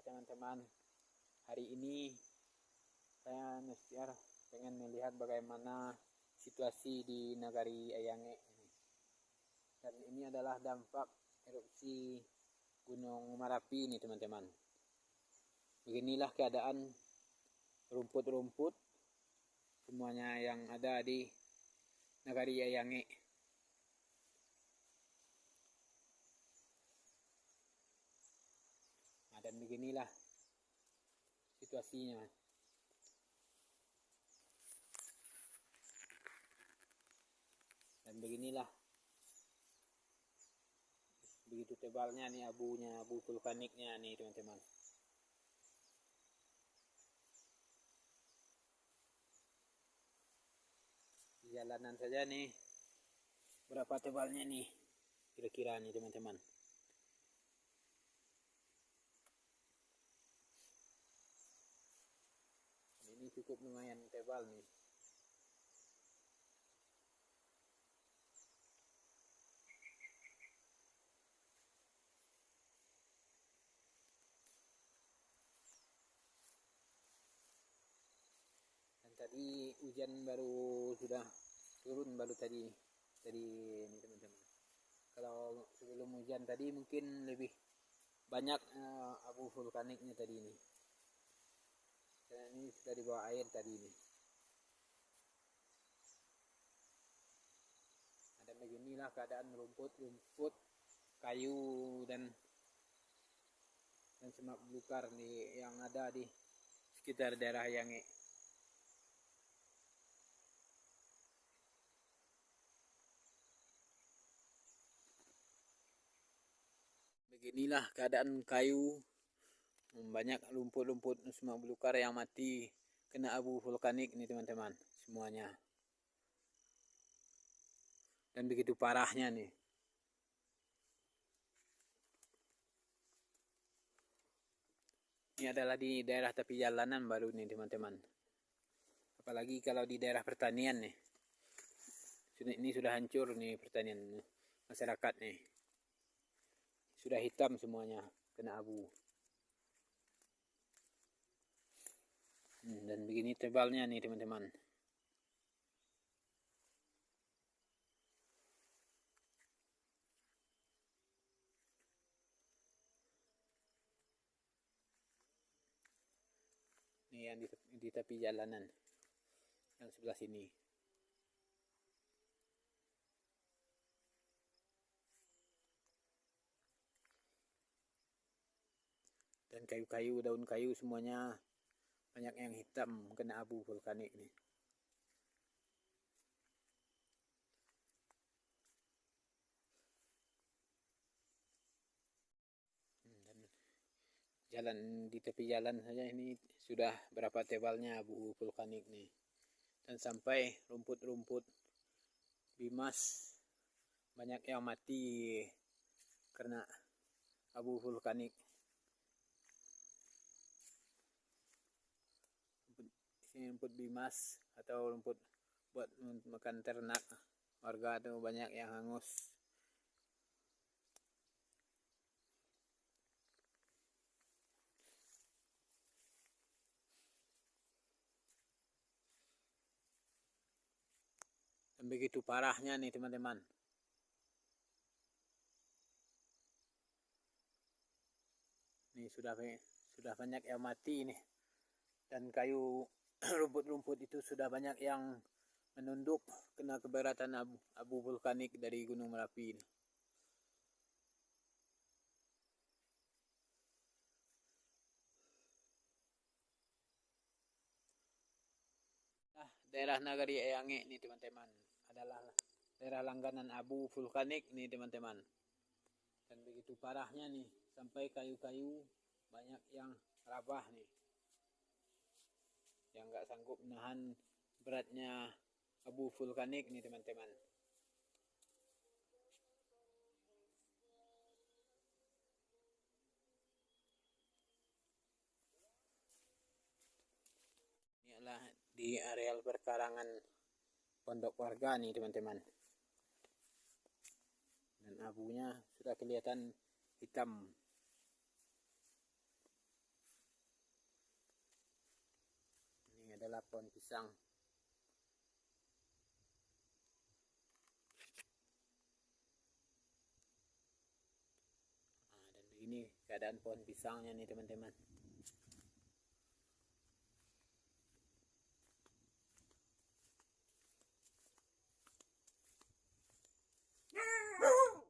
teman-teman, hari ini saya pengen melihat bagaimana situasi di Nagari Ayangge ini. Dan ini adalah dampak erupsi Gunung Merapi ini teman-teman. Beginilah keadaan rumput-rumput semuanya yang ada di Nagari Ayangge. Dan beginilah situasinya. Dan beginilah begitu tebalnya nih abunya, abu vulkaniknya nih teman-teman. Di jalanan saja nih berapa tebalnya nih kira-kira nih teman-teman. Ini cukup lumayan tebal nih. Dan tadi hujan baru sudah turun tadi ini teman-teman. Kalau sebelum hujan tadi mungkin lebih banyak abu vulkaniknya tadi ini. Dan ini sudah di bawah air tadi ini. Dan beginilah keadaan rumput, kayu dan semak belukar nih yang ada di sekitar daerah Ayangge. Beginilah keadaan kayu, banyak rumput-rumput semak belukar yang mati kena abu vulkanik nih teman-teman semuanya. Dan begitu parahnya nih. Ini adalah di daerah tepi jalanan baru nih teman-teman. Apalagi kalau di daerah pertanian nih. Ini sudah hancur nih pertanian masyarakat nih. Sudah hitam semuanya kena abu. Dan begini tebalnya nih teman-teman. Ini yang di tepi jalanan yang sebelah sini. Dan kayu-kayu, daun kayu semuanya banyak yang hitam kena abu vulkanik nih. Dan jalan di tepi jalan saja ini sudah berapa tebalnya abu vulkanik nih. Dan sampai rumput-rumput bimas banyak yang mati karena abu vulkanik. Ini rumput bimas atau rumput buat makan ternak warga tuh banyak yang hangus. Dan begitu parahnya nih teman-teman. Nih sudah banyak yang mati nih. Dan kayu rumput-rumput itu sudah banyak yang menunduk kena keberatan abu vulkanik dari Gunung Merapi. Daerah Nagari Ayangge nih teman-teman adalah daerah langganan abu vulkanik nih teman-teman. Dan begitu parahnya nih sampai kayu-kayu banyak yang rabah nih. Yang nggak sanggup menahan beratnya abu vulkanik nih teman-teman. Ini adalah di areal perkarangan pondok warga nih teman-teman. Dan abunya sudah kelihatan hitam. adalah pohon pisang. Nah, dan begini keadaan pohon pisangnya nih teman-teman.